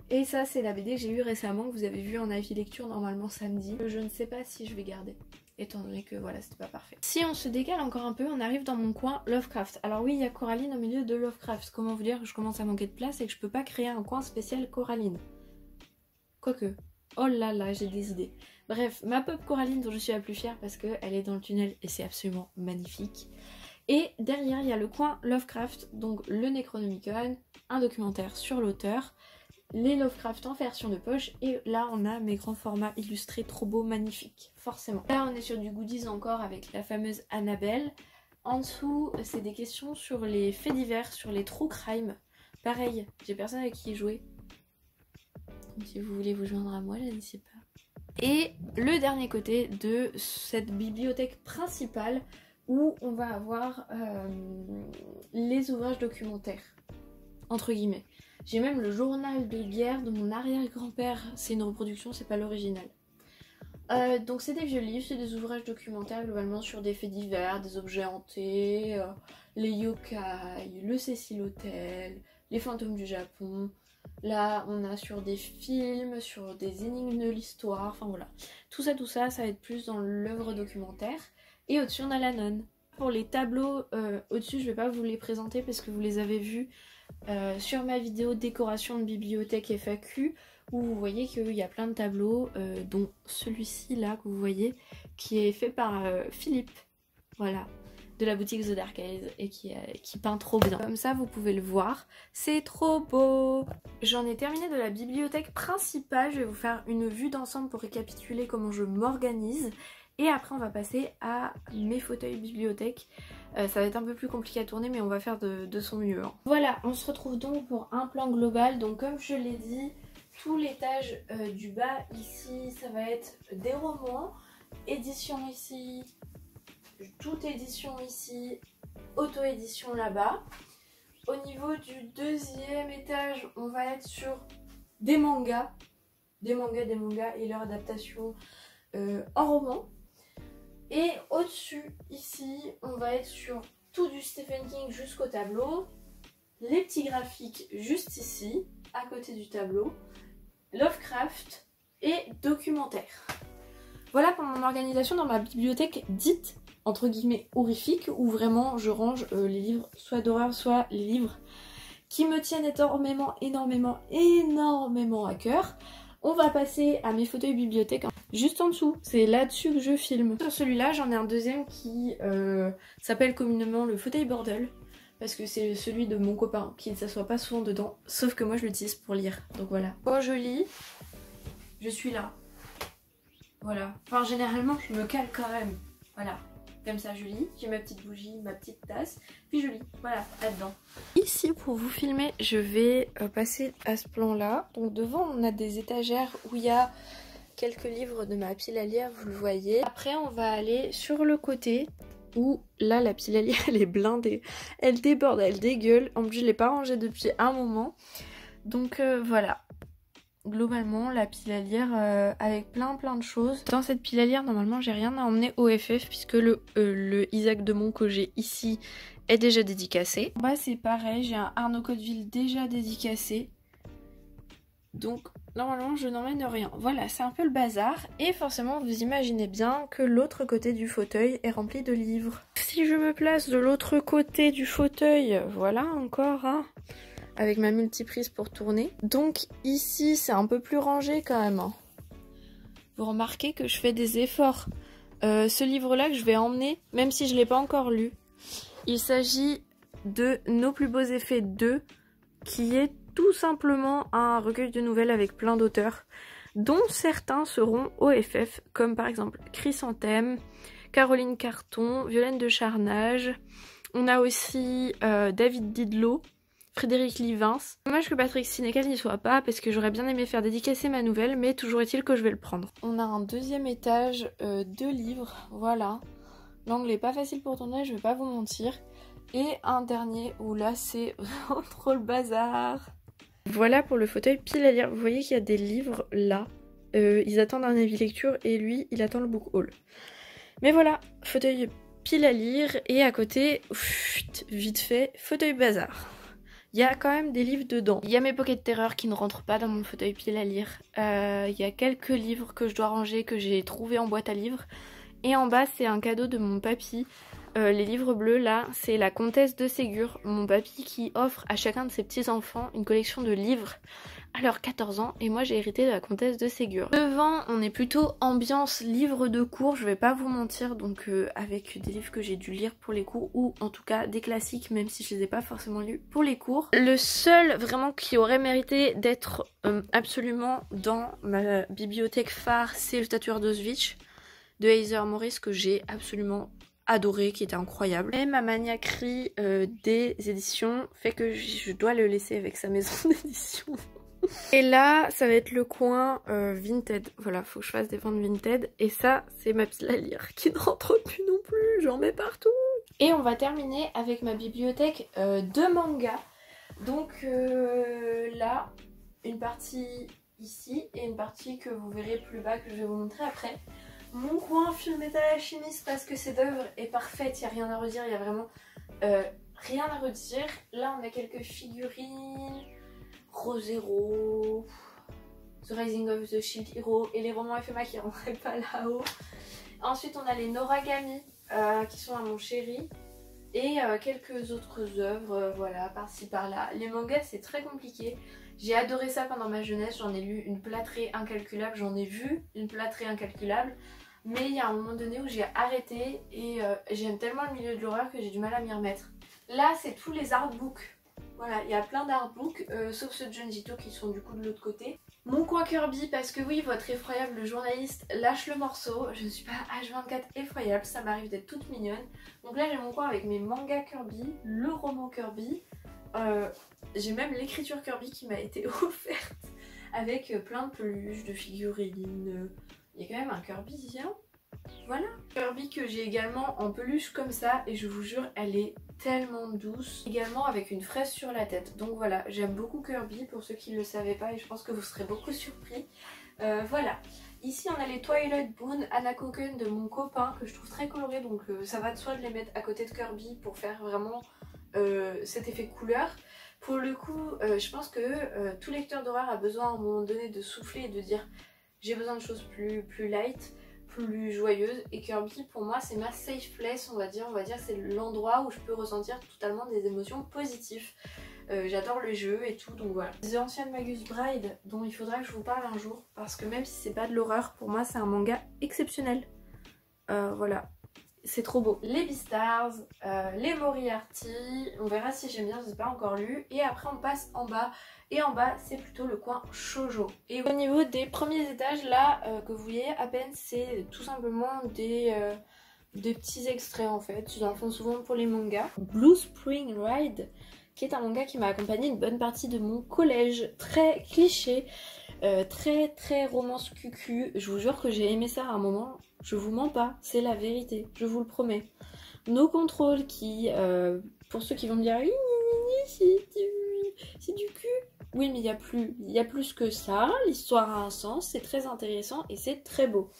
Et ça, c'est la BD que j'ai eue récemment, que vous avez vu en avis lecture, normalement samedi. Je ne sais pas si je vais garder, étant donné que voilà, c'était pas parfait. Si on se décale encore un peu, on arrive dans mon coin Lovecraft. Alors oui, il y a Coraline au milieu de Lovecraft. Comment vous dire que je commence à manquer de place et que je peux pas créer un coin spécial Coraline. Quoique, oh là là, j'ai des idées. Bref, ma pop Coraline dont je suis la plus fière parce qu'elle est dans le tunnel et c'est absolument magnifique. Et derrière, il y a le coin Lovecraft, donc le Necronomicon, un documentaire sur l'auteur, les Lovecraft en version de poche, et là on a mes grands formats illustrés trop beaux, magnifiques, forcément. Là on est sur du goodies encore avec la fameuse Annabelle. En dessous, c'est des questions sur les faits divers, sur les true crime. Pareil, j'ai personne avec qui jouer. Si vous voulez vous joindre à moi, n'hésitez pas. Et le dernier côté de cette bibliothèque principale où on va avoir les ouvrages documentaires, entre guillemets. J'ai même le journal de guerre de mon arrière-grand-père, c'est une reproduction, c'est pas l'original. Donc c'est des vieux livres, c'est des ouvrages documentaires globalement sur des faits divers, des objets hantés, les yokai, le Cecil Hotel, les fantômes du Japon. Là on a sur des films, sur des énigmes de l'histoire, enfin voilà. Tout ça ça va être plus dans l'œuvre documentaire. Et au-dessus on a la nonne. Pour les tableaux au-dessus, je vais pas vous les présenter parce que vous les avez vus sur ma vidéo décoration de bibliothèque FAQ, où vous voyez qu'il y a plein de tableaux, dont celui-ci là que vous voyez, qui est fait par Philippe, voilà, de la boutique The Dark Eyes, et qui peint trop bien. Comme ça vous pouvez le voir, c'est trop beau. J'en ai terminé de la bibliothèque principale, je vais vous faire une vue d'ensemble pour récapituler comment je m'organise. Et après on va passer à mes fauteuils bibliothèque. Ça va être un peu plus compliqué à tourner mais on va faire de son mieux. Hein. Voilà, on se retrouve donc pour un plan global. Donc comme je l'ai dit, tout l'étage du bas ici, ça va être des romans. Édition ici, toute édition ici, auto-édition là-bas. Au niveau du deuxième étage, on va être sur des mangas. Des mangas et leur adaptation en roman. Et au-dessus, ici, on va être sur tout du Stephen King jusqu'au tableau. Les petits graphiques juste ici, à côté du tableau. Lovecraft et documentaire. Voilà pour mon organisation dans ma bibliothèque dite, entre guillemets, horrifique, où vraiment je range les livres soit d'horreur, soit les livres qui me tiennent énormément à cœur. On va passer à mes fauteuils bibliothèque. Juste en dessous, c'est là-dessus que je filme. Sur celui-là, j'en ai un deuxième qui s'appelle communément le fauteuil bordel. Parce que c'est celui de mon copain qui ne s'assoit pas souvent dedans. Sauf que moi je l'utilise pour lire. Donc voilà. Quand je lis, je suis là. Voilà. Enfin généralement je me cale quand même. Voilà. Comme ça je lis, j'ai ma petite bougie, ma petite tasse, puis je lis, voilà, là-dedans. Ici pour vous filmer, je vais passer à ce plan-là. Donc devant on a des étagères où il y a quelques livres de ma pile à lire, vous le voyez. Après on va aller sur le côté où là la pile à lire elle est blindée, elle déborde, elle dégueule. En plus je l'ai pas rangée depuis un moment. Donc voilà. Globalement la pile à lire avec plein de choses. Dans cette pile à lire normalement j'ai rien à emmener au FF puisque le Isaac Demont que j'ai ici est déjà dédicacé. En bas c'est pareil, j'ai un Arnaud Cotteville déjà dédicacé. Donc normalement je n'emmène rien. Voilà, c'est un peu le bazar. Et forcément vous imaginez bien que l'autre côté du fauteuil est rempli de livres. Si je me place de l'autre côté du fauteuil, voilà encore hein, avec ma multiprise pour tourner. Donc ici c'est un peu plus rangé quand même. Hein. Vous remarquez que je fais des efforts. Ce livre-là que je vais emmener, même si je ne l'ai pas encore lu, il s'agit de Nos plus beaux effets 2, qui est tout simplement un recueil de nouvelles avec plein d'auteurs, dont certains seront au FF, comme par exemple Chrysanthème, Caroline Carton, Violaine de Charnage. On a aussi David Didlot, Frédéric Livins. Dommage que Patrick Sénécal n'y soit pas parce que j'aurais bien aimé faire dédicacer ma nouvelle, mais toujours est-il que je vais le prendre. On a un deuxième étage de livres, voilà. L'angle est pas facile pour tourner, je vais pas vous mentir. Et un dernier où là c'est vraiment trop le bazar. Voilà pour le fauteuil pile à lire. Vous voyez qu'il y a des livres là. Ils attendent un avis lecture et lui il attend le book haul. Mais voilà, fauteuil pile à lire et à côté, vite fait, fauteuil bazar. Il y a quand même des livres dedans. Il y a mes pockets de terreur qui ne rentrent pas dans mon fauteuil pile à lire. Il y a quelques livres que je dois ranger, que j'ai trouvé en boîte à livres. Et en bas, c'est un cadeau de mon papy. Les livres bleus, là, c'est la Comtesse de Ségur, mon papy qui offre à chacun de ses petits-enfants une collection de livres à leurs 14 ans. Et moi, j'ai hérité de la Comtesse de Ségur. Devant, on est plutôt ambiance livre de cours, je vais pas vous mentir. Donc avec des livres que j'ai dû lire pour les cours, ou en tout cas des classiques, même si je les ai pas forcément lus pour les cours. Le seul vraiment qui aurait mérité d'être absolument dans ma bibliothèque phare, c'est le Statuaire d'Auschwitz de Heather Morris que j'ai absolument adoré, qui était incroyable. Et ma maniaquerie des éditions fait que je dois le laisser avec sa maison d'édition. Et là, ça va être le coin Vinted. Voilà, faut que je fasse des ventes Vinted. Et ça, c'est ma pile à lire qui ne rentre plus non plus. J'en mets partout. Et on va terminer avec ma bibliothèque de mangas. Donc là, une partie ici et une partie que vous verrez plus bas que je vais vous montrer après. Mon coin Fullmetal Alchemist parce que cette œuvre est parfaite, il n'y a rien à redire, il n'y a vraiment rien à redire. Là on a quelques figurines, Re:Zero, The Rising of the Shield Hero et les romans FMA qui rentraient pas là-haut. Ensuite on a les Noragami qui sont à mon chéri et quelques autres œuvres, voilà, par-ci par-là. Les mangas c'est très compliqué. J'ai adoré ça pendant ma jeunesse, j'en ai lu une plâtrée incalculable, j'en ai vu une plâtrée incalculable. Mais il y a un moment donné où j'ai arrêté et j'aime tellement le milieu de l'horreur que j'ai du mal à m'y remettre. Là c'est tous les artbooks. Voilà, il y a plein d'artbooks, sauf ceux de Junjito qui sont du coup de l'autre côté. Mon coin Kirby, parce que oui, votre effroyable journaliste lâche le morceau. Je ne suis pas H24 effroyable, ça m'arrive d'être toute mignonne. Donc là j'ai mon coin avec mes mangas Kirby, le roman Kirby. J'ai même l'écriture Kirby qui m'a été offerte avec plein de peluches, de figurines. Il y a quand même un Kirby, hein. Voilà. Kirby que j'ai également en peluche comme ça et je vous jure elle est tellement douce. Également avec une fraise sur la tête. Donc voilà, j'aime beaucoup Kirby pour ceux qui ne le savaient pas et je pense que vous serez beaucoup surpris. Voilà. Ici on a les Twilight Boon Anakoken de mon copain que je trouve très coloré, donc ça va de soi de les mettre à côté de Kirby pour faire vraiment cet effet couleur. Pour le coup, je pense que tout lecteur d'horreur a besoin à un moment donné de souffler et de dire j'ai besoin de choses plus light, plus joyeuses. Et Kirby pour moi c'est ma safe place, on va dire c'est l'endroit où je peux ressentir totalement des émotions positives. J'adore le jeu et tout, donc voilà. The Ancient Magus Bride dont il faudra que je vous parle un jour parce que même si c'est pas de l'horreur, pour moi c'est un manga exceptionnel. Voilà. C'est trop beau. Les Beastars, les Moriarty, on verra si j'aime bien, je ne les ai pas encore lu. Et après on passe en bas, et en bas c'est plutôt le coin shoujo. Et au niveau des premiers étages là, que vous voyez à peine, c'est tout simplement des des petits extraits en fait, ils en font souvent pour les mangas. Blue Spring Ride, qui est un manga qui m'a accompagné une bonne partie de mon collège, très cliché, très romance cucu. Je vous jure que j'ai aimé ça à un moment, je vous mens pas, c'est la vérité, je vous le promets. No Control qui, pour ceux qui vont me dire oui, c'est du cul. Oui, mais il y a plus que ça, l'histoire a un sens, c'est très intéressant et c'est très beau.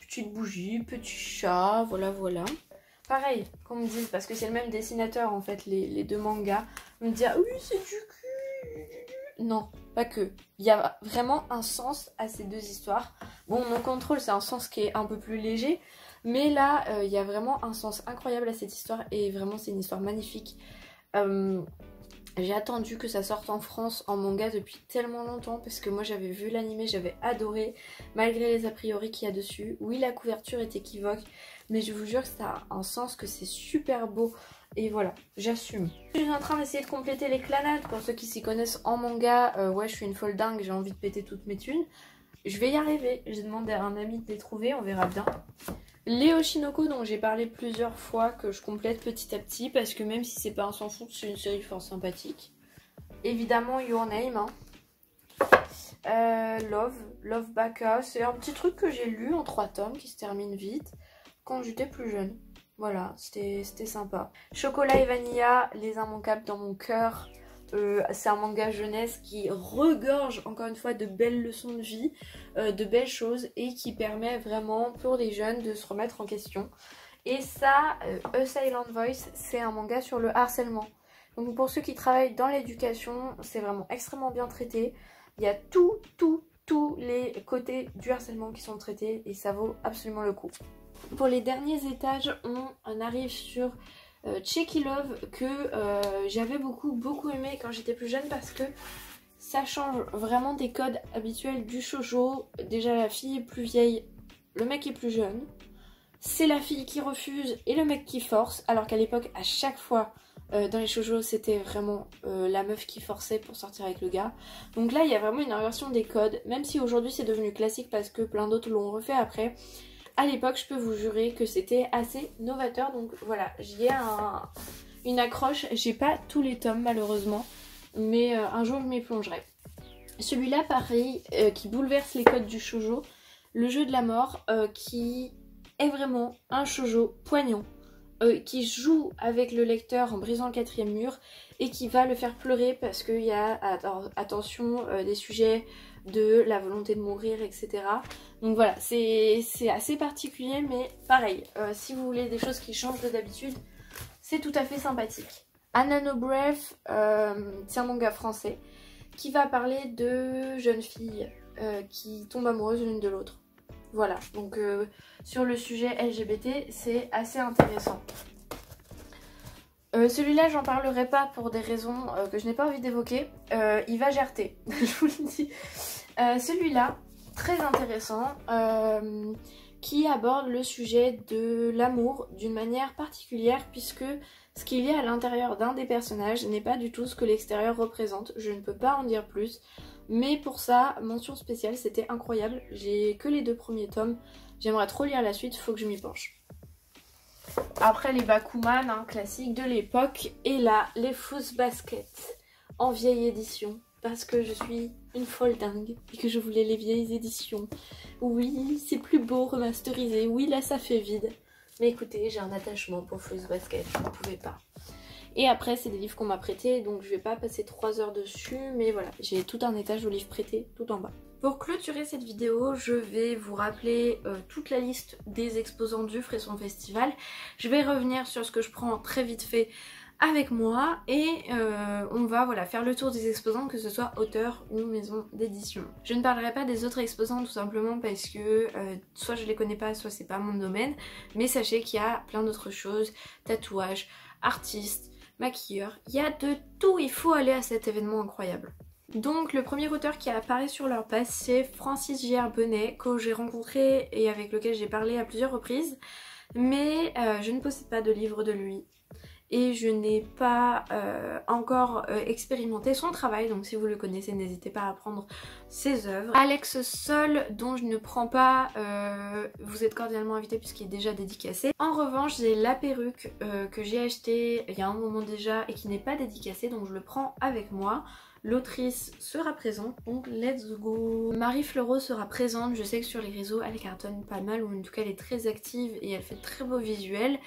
Petite bougie, petit chat, voilà. Pareil, qu'on me dise, parce que c'est le même dessinateur en fait, les deux mangas, on me dit ah oui, c'est du cul. Non, pas que. Il y a vraiment un sens à ces deux histoires. Bon, No Control, c'est un sens qui est un peu plus léger, mais là, il y a vraiment un sens incroyable à cette histoire et vraiment, c'est une histoire magnifique. J'ai attendu que ça sorte en France en manga depuis tellement longtemps parce que moi j'avais vu l'anime, j'avais adoré malgré les a priori qu'il y a dessus. Oui, la couverture est équivoque, mais je vous jure que ça a un sens, que c'est super beau et voilà, j'assume. Je suis en train d'essayer de compléter les clanades pour ceux qui s'y connaissent en manga. Ouais, je suis une folle dingue, j'ai envie de péter toutes mes thunes. Je vais y arriver, j'ai demandé à un ami de les trouver, on verra bien. Les Oshinoko dont j'ai parlé plusieurs fois, que je complète petit à petit parce que même si c'est pas un sans faute, c'est une série fort sympathique. Évidemment Your Name, hein. Love Baka, c'est un petit truc que j'ai lu en 3 tomes qui se termine vite quand j'étais plus jeune. Voilà, c'était sympa. Chocolat et Vanilla, les immanquables dans mon cœur. C'est un manga jeunesse qui regorge encore une fois de belles leçons de vie, de belles choses et qui permet vraiment pour les jeunes de se remettre en question. Et ça, A Silent Voice, c'est un manga sur le harcèlement. Donc pour ceux qui travaillent dans l'éducation, c'est vraiment extrêmement bien traité. Il y a tous les côtés du harcèlement qui sont traités et ça vaut absolument le coup. Pour les derniers étages, on arrive sur Cheeky Love que j'avais beaucoup aimé quand j'étais plus jeune parce que ça change vraiment des codes habituels du shoujo. Déjà la fille est plus vieille, le mec est plus jeune. C'est la fille qui refuse et le mec qui force, alors qu'à l'époque à chaque fois dans les shoujo c'était vraiment la meuf qui forçait pour sortir avec le gars. Donc là il y a vraiment une inversion des codes, même si aujourd'hui c'est devenu classique parce que plein d'autres l'ont refait après. À l'époque, je peux vous jurer que c'était assez novateur, donc voilà, j'y ai une accroche. J'ai pas tous les tomes malheureusement, mais un jour je m'y plongerai. Celui-là, pareil, qui bouleverse les codes du shoujo, le jeu de la mort, qui est vraiment un shoujo poignant, qui joue avec le lecteur en brisant le 4e mur et qui va le faire pleurer parce qu'il y a, attention, des sujets de la volonté de mourir, etc. Donc voilà, c'est assez particulier, mais pareil, si vous voulez des choses qui changent de d'habitude, c'est tout à fait sympathique. Anano Breath, c'est un manga français qui va parler de jeunes filles qui tombent amoureuses l'une de l'autre. Voilà, donc sur le sujet LGBT, c'est assez intéressant. Celui-là, j'en parlerai pas pour des raisons que je n'ai pas envie d'évoquer. Il va gerter, je vous le dis. Celui-là, très intéressant, qui aborde le sujet de l'amour d'une manière particulière puisque ce qu'il y a à l'intérieur d'un des personnages n'est pas du tout ce que l'extérieur représente. Je ne peux pas en dire plus, mais pour ça, mention spéciale, c'était incroyable. J'ai que les 2 premiers tomes, j'aimerais trop lire la suite, faut que je m'y penche. Après les Bakuman, hein, classiques de l'époque, et là, les Fruits Basket en vieille édition. Parce que je suis une folle dingue et que je voulais les vieilles éditions. Oui, c'est plus beau remasterisé. Oui, là ça fait vide. Mais écoutez, j'ai un attachement pour Fruits Basket, je ne pouvais pas. Et après, c'est des livres qu'on m'a prêtés, donc je vais pas passer 3 heures dessus. Mais voilà, j'ai tout un étage de livres prêtés tout en bas. Pour clôturer cette vidéo, je vais vous rappeler toute la liste des exposants du Fresson Festival. Je vais revenir sur ce que je prends très vite fait avec moi et on va voilà, faire le tour des exposants, que ce soit auteur ou maison d'édition. Je ne parlerai pas des autres exposants tout simplement parce que soit je les connais pas, soit c'est pas mon domaine, mais sachez qu'il y a plein d'autres choses, tatouages, artistes, maquilleurs, il y a de tout, il faut aller à cet événement incroyable. Donc le premier auteur qui apparaît sur leur page, c'est Francis J.R. Bonnet, que j'ai rencontré et avec lequel j'ai parlé à plusieurs reprises, mais je ne possède pas de livre de lui. et je n'ai pas encore expérimenté son travail, donc si vous le connaissez n'hésitez pas à prendre ses œuvres. Alex Sol, dont je ne prends pas, vous êtes cordialement invité puisqu'il est déjà dédicacé. En revanche j'ai la perruque que j'ai achetée il y a un moment déjà et qui n'est pas dédicacée, donc je le prends avec moi. L'autrice sera présente, donc let's go. Marie Fleureau sera présente, je sais que sur les réseaux elle cartonne pas mal, ou en tout cas elle est très active et elle fait de très beaux visuels.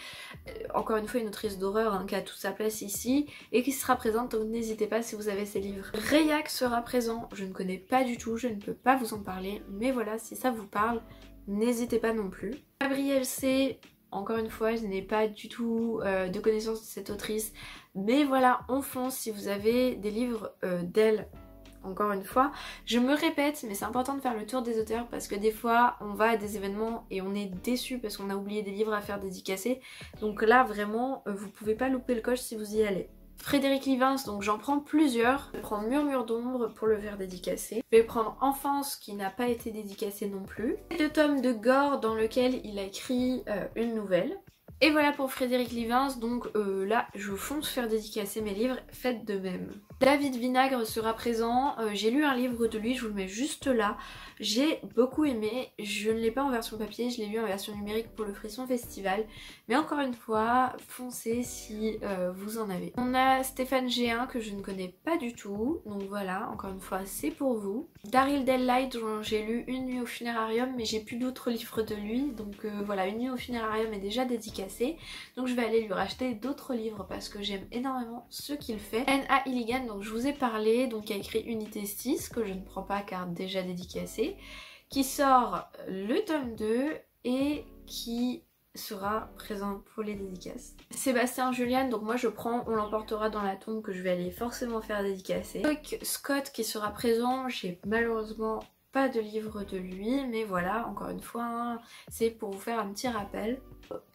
Encore une fois une autrice d'horreur hein, qui a toute sa place ici et qui sera présente, donc n'hésitez pas si vous avez ses livres. Rayac sera présent, je ne connais pas du tout, je ne peux pas vous en parler, mais voilà, si ça vous parle, n'hésitez pas non plus. Gabrielle C, encore une fois, je n'ai pas du tout de connaissance de cette autrice, mais voilà, on fonce si vous avez des livres d'elle. Encore une fois, je me répète, mais c'est important de faire le tour des auteurs parce que des fois, on va à des événements et on est déçu parce qu'on a oublié des livres à faire dédicacer. Donc là, vraiment, vous pouvez pas louper le coche si vous y allez. Frédéric Livens, donc j'en prends plusieurs. Je prends Murmure d'ombre pour le faire dédicacer. Je vais prendre Enfance qui n'a pas été dédicacé non plus. Et 2 tomes de gore dans lequel il a écrit une nouvelle. Et voilà pour Frédéric Livens, donc là je fonce faire dédicacer mes livres, faites de même. David Vinagre sera présent, j'ai lu un livre de lui, je vous le mets juste là. J'ai beaucoup aimé, je ne l'ai pas en version papier, je l'ai lu en version numérique pour le Frisson Festival. Mais encore une fois, foncez si vous en avez. On a Stéphane G1 que je ne connais pas du tout, donc voilà, encore une fois c'est pour vous. Daryl Daylight, j'ai lu Une nuit au funérarium, mais j'ai plus d'autres livres de lui, donc voilà, Une nuit au funérarium est déjà dédicacé. Donc je vais aller lui racheter d'autres livres parce que j'aime énormément ce qu'il fait. N.A. Illigan, donc je vous ai parlé, donc qui a écrit Unité 6, que je ne prends pas car déjà dédicacé, qui sort le tome 2 et qui sera présent pour les dédicaces. Sébastien Julian, donc moi je prends On l'emportera dans la tombe que je vais aller forcément faire dédicacer. Scott qui sera présent, j'ai malheureusement pas de livre de lui, mais voilà, encore une fois, hein, c'est pour vous faire un petit rappel.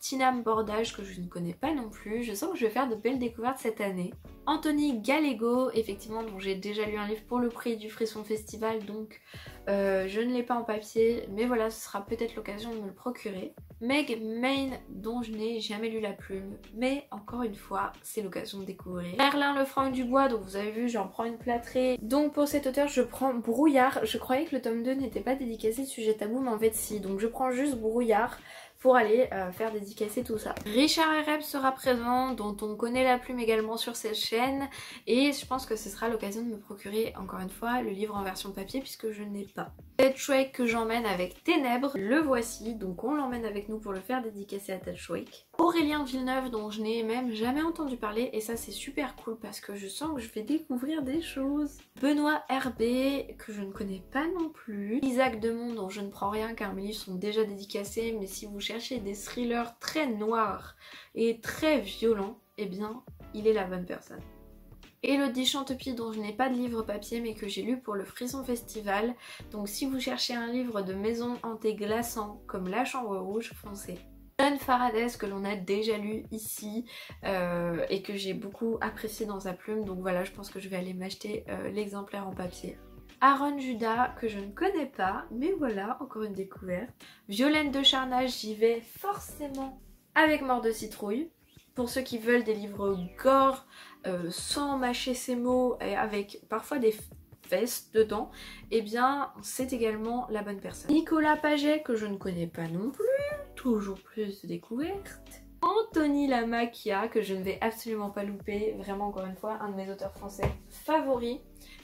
Tinam Bordage que je ne connais pas non plus, je sens que je vais faire de belles découvertes cette année. Anthony Gallego, effectivement, dont j'ai déjà lu un livre pour le prix du Frisson Festival, donc je ne l'ai pas en papier, mais voilà, ce sera peut-être l'occasion de me le procurer. Meg Main, dont je n'ai jamais lu la plume, mais encore une fois, c'est l'occasion de découvrir. Merlin Lefranc Dubois, donc vous avez vu, j'en prends une plâtrée. Donc pour cet auteur, je prends Brouillard. Je croyais que le tome 2 n'était pas dédicacé sujet tabou, mais en fait si, donc je prends juste Brouillard pour aller faire dédicacer tout ça. Richard Ereb sera présent, dont on connaît la plume également sur cette chaîne, et je pense que ce sera l'occasion de me procurer encore une fois le livre en version papier puisque je n'ai pas. Ted Schweik que j'emmène avec Ténèbres, le voici, donc on l'emmène avec nous pour le faire dédicacer à Ted Schweik. Aurélien Villeneuve, dont je n'ai même jamais entendu parler, et ça c'est super cool parce que je sens que je vais découvrir des choses. Benoît Herbé, que je ne connais pas non plus. Isaac Demont, dont je ne prends rien car mes livres sont déjà dédicacés, mais si vous cherchez des thrillers très noirs et très violents, eh bien il est la bonne personne. Elodie Chantepie, dont je n'ai pas de livre papier mais que j'ai lu pour le Frisson Festival, donc si vous cherchez un livre de maison hantée glaçant comme La Chambre Rouge, foncez. John Farades, que l'on a déjà lu ici et que j'ai beaucoup apprécié dans sa plume, donc voilà, je pense que je vais aller m'acheter l'exemplaire en papier. Aaron Judas, que je ne connais pas, mais voilà, encore une découverte. Violaine de Charnage, j'y vais forcément avec Mort de Citrouille. Pour ceux qui veulent des livres gore, sans mâcher ses mots et avec parfois des fesses dedans, eh bien c'est également la bonne personne. Nicolas Paget, que je ne connais pas non plus, toujours plus de découvertes. Anthony Lamacchia, que je ne vais absolument pas louper, vraiment encore une fois, un de mes auteurs français favoris,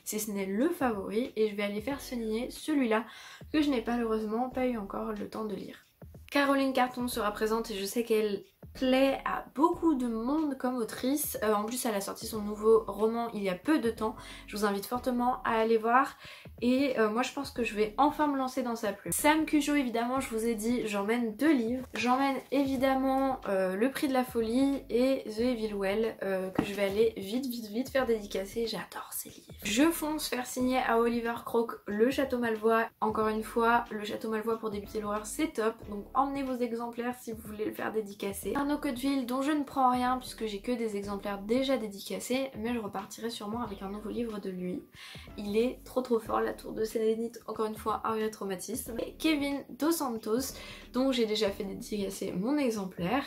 si ce n'est le favori, et je vais aller faire signer celui-là que je n'ai malheureusement pas eu encore le temps de lire. Caroline Carton sera présente et je sais qu'elle plaît à beaucoup de monde comme autrice. En plus elle a sorti son nouveau roman il y a peu de temps. Je vous invite fortement à aller voir et moi je pense que je vais enfin me lancer dans sa plume. Sam Cujo, évidemment, je vous ai dit, j'emmène 2 livres. J'emmène évidemment Le Prix de la Folie et The Evil Well que je vais aller vite faire dédicacer. J'adore ces livres. Je fonce faire signer à Oliver Croc Le Château Malvois. Encore une fois, Le Château Malvois pour débuter l'horreur c'est top, donc emmenez vos exemplaires si vous voulez le faire dédicacer. Arnaud Codeville, dont je ne prends rien puisque j'ai que des exemplaires déjà dédicacés, mais je repartirai sûrement avec un nouveau livre de lui. Il est trop fort, La Tour de Sélénite, encore une fois un vrai traumatisme. Et Kevin Dos Santos, dont j'ai déjà fait dédicacer mon exemplaire.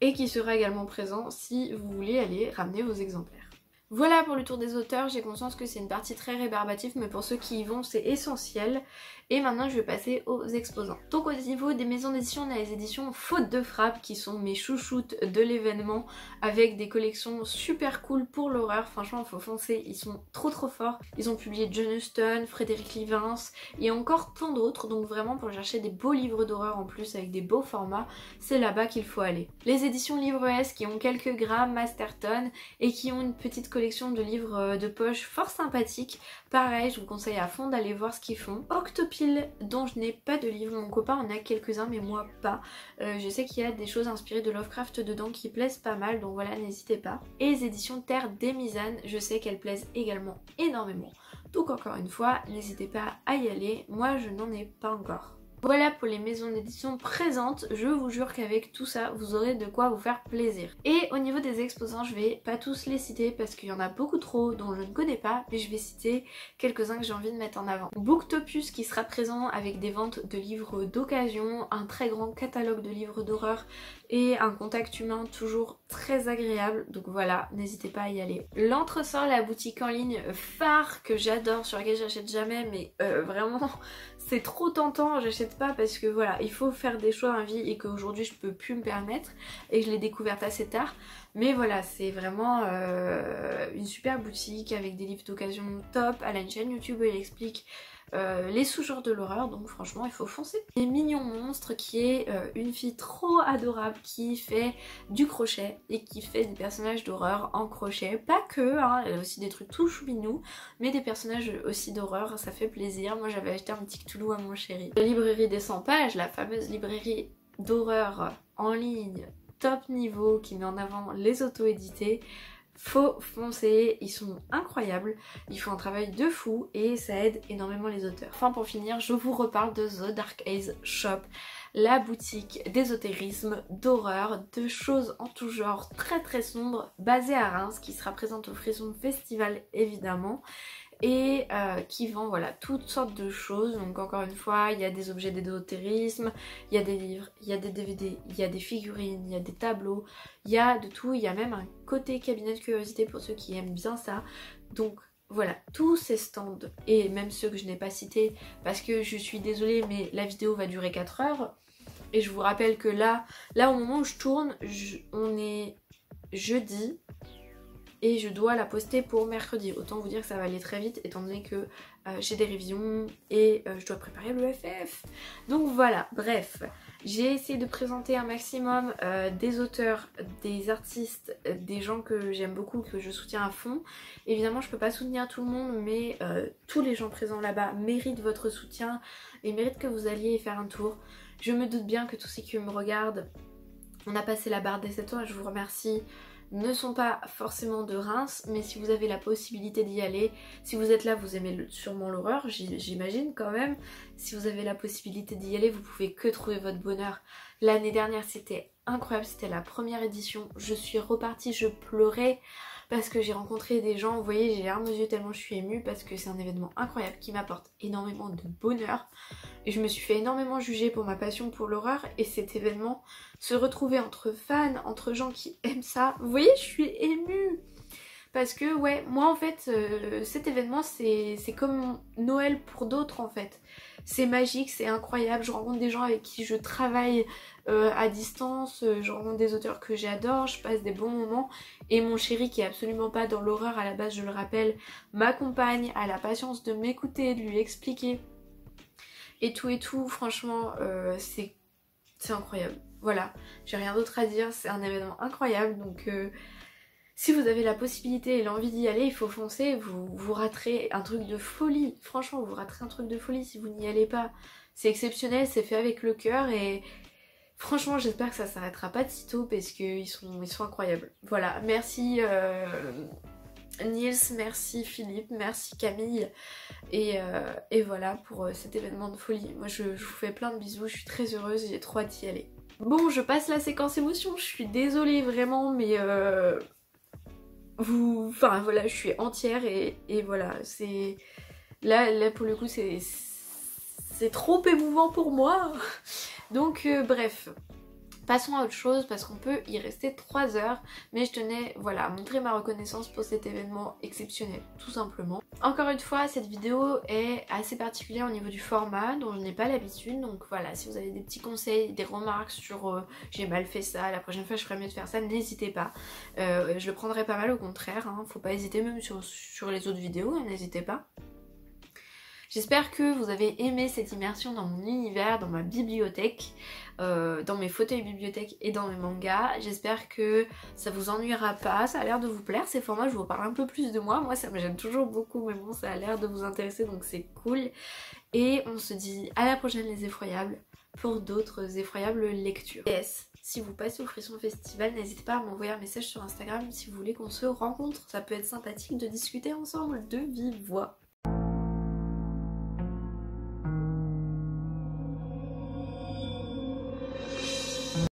et qui sera également présent si vous voulez aller ramener vos exemplaires. Voilà pour le tour des auteurs, j'ai conscience que c'est une partie très rébarbative mais pour ceux qui y vont c'est essentiel. Et maintenant je vais passer aux exposants. Donc au niveau des maisons d'édition, on a les éditions Faute de Frappe qui sont mes chouchoutes de l'événement avec des collections super cool pour l'horreur. Franchement il faut foncer, ils sont trop forts. Ils ont publié John Huston, Frédéric Livens et encore tant d'autres. Donc vraiment pour chercher des beaux livres d'horreur en plus avec des beaux formats, c'est là-bas qu'il faut aller. Les éditions Livre S qui ont quelques grammes Masterton et qui ont une petite collection de livres de poche fort sympathique. Pareil, je vous conseille à fond d'aller voir ce qu'ils font. Octopile, dont je n'ai pas de livre, mon copain en a quelques-uns mais moi pas. Je sais qu'il y a des choses inspirées de Lovecraft dedans qui plaisent pas mal, donc voilà, n'hésitez pas. Et les éditions Terre des Misanes, je sais qu'elles plaisent également énormément. Donc encore une fois, n'hésitez pas à y aller, moi je n'en ai pas encore. Voilà pour les maisons d'édition présentes, je vous jure qu'avec tout ça, vous aurez de quoi vous faire plaisir. Et au niveau des exposants, je vais pas tous les citer parce qu'il y en a beaucoup trop dont je ne connais pas, mais je vais citer quelques-uns que j'ai envie de mettre en avant. Booktopus qui sera présent avec des ventes de livres d'occasion, un très grand catalogue de livres d'horreur et un contact humain toujours très agréable, donc voilà, n'hésitez pas à y aller. L'Entresort, la boutique en ligne phare que j'adore, sur laquelle j'achète jamais, mais vraiment c'est trop tentant, j'achète pas parce que voilà, il faut faire des choix dans la vie et qu'aujourd'hui je peux plus me permettre et je l'ai découverte assez tard. Mais voilà, c'est vraiment une super boutique avec des livres d'occasion top. Elle a une chaîne YouTube où elle explique les sous-genres de l'horreur, donc franchement il faut foncer. Et Mignon Monstre qui est une fille trop adorable qui fait du crochet et qui fait des personnages d'horreur en crochet, pas que, hein, elle a aussi des trucs tout chouminous, mais des personnages aussi d'horreur, ça fait plaisir. Moi j'avais acheté un petit Cthulhu à mon chéri. La librairie des 100 pages, la fameuse librairie d'horreur en ligne top niveau qui met en avant les auto-édités. Faut foncer, ils sont incroyables, ils font un travail de fou et ça aide énormément les auteurs. Enfin pour finir, je vous reparle de The Dark Ace Shop, la boutique d'ésotérisme, d'horreur, de choses en tout genre très sombres, basée à Reims, qui sera présente au Frisson Festival évidemment. Et qui vend voilà toutes sortes de choses. Donc encore une fois, il y a des objets d'ésotérisme, il y a des livres, il y a des DVD, il y a des figurines, il y a des tableaux, il y a de tout. Il y a même un côté cabinet de curiosité pour ceux qui aiment bien ça. Donc voilà, tous ces stands, et même ceux que je n'ai pas cités parce que je suis désolée mais la vidéo va durer 4 heures. Et je vous rappelle que là au moment où je tourne, on est jeudi et je dois la poster pour mercredi. Autant vous dire que ça va aller très vite étant donné que j'ai des révisions et je dois préparer le FF. Donc voilà, bref, j'ai essayé de présenter un maximum des auteurs, des artistes, des gens que j'aime beaucoup, que je soutiens à fond. Évidemment je peux pas soutenir tout le monde mais tous les gens présents là-bas méritent votre soutien et méritent que vous alliez y faire un tour. Je me doute bien que tous ceux qui me regardent, on a passé la barre des 7 ans et je vous remercie, ne sont pas forcément de Reims, mais si vous avez la possibilité d'y aller, si vous êtes là vous aimez sûrement l'horreur, j'imagine quand même, si vous avez la possibilité d'y aller vous pouvez que trouver votre bonheur. L'année dernière c'était incroyable, c'était la première édition, je suis repartie, je pleurais parce que j'ai rencontré des gens, vous voyez j'ai les larmes aux yeux tellement je suis émue parce que c'est un événement incroyable qui m'apporte énormément de bonheur et je me suis fait énormément juger pour ma passion pour l'horreur et cet événement, se retrouver entre fans, entre gens qui aiment ça, vous voyez je suis émue parce que ouais, moi en fait cet événement c'est comme Noël pour d'autres en fait. C'est magique, c'est incroyable, je rencontre des gens avec qui je travaille à distance, je rencontre des auteurs que j'adore, je passe des bons moments et mon chéri qui est absolument pas dans l'horreur à la base, je le rappelle, m'accompagne, a la patience de m'écouter, de lui expliquer et tout, franchement c'est incroyable. Voilà, j'ai rien d'autre à dire, c'est un événement incroyable donc si vous avez la possibilité et l'envie d'y aller, il faut foncer, vous raterez un truc de folie. Franchement, vous raterez un truc de folie si vous n'y allez pas. C'est exceptionnel, c'est fait avec le cœur et franchement, j'espère que ça s'arrêtera pas de sitôt parce qu'ils sont incroyables. Voilà, merci Niels, merci Philippe, merci Camille et voilà pour cet événement de folie. Moi, je vous fais plein de bisous, je suis très heureuse, j'ai trop hâte d'y aller. Bon, je passe la séquence émotion, je suis désolée vraiment, mais enfin voilà, je suis entière et voilà, c'est là pour le coup c'est trop émouvant pour moi. Donc bref, Passons à autre chose parce qu'on peut y rester 3 heures, mais je tenais voilà, à montrer ma reconnaissance pour cet événement exceptionnel, tout simplement. Encore une fois, cette vidéo est assez particulière au niveau du format dont je n'ai pas l'habitude, donc voilà, si vous avez des petits conseils, des remarques sur j'ai mal fait ça, la prochaine fois je ferai mieux de faire ça, n'hésitez pas. Je le prendrai pas mal au contraire, hein, faut pas hésiter même sur les autres vidéos, hein, n'hésitez pas. J'espère que vous avez aimé cette immersion dans mon univers, dans ma bibliothèque, dans mes fauteuils bibliothèque et dans mes mangas. J'espère que ça vous ennuiera pas, ça a l'air de vous plaire ces formats, je vous parle un peu plus de moi. Moi ça me gêne toujours beaucoup mais bon ça a l'air de vous intéresser donc c'est cool. Et on se dit à la prochaine les effroyables pour d'autres effroyables lectures. PS, si vous passez au Frisson Festival, n'hésitez pas à m'envoyer un message sur Instagram si vous voulez qu'on se rencontre. Ça peut être sympathique de discuter ensemble de vive voix.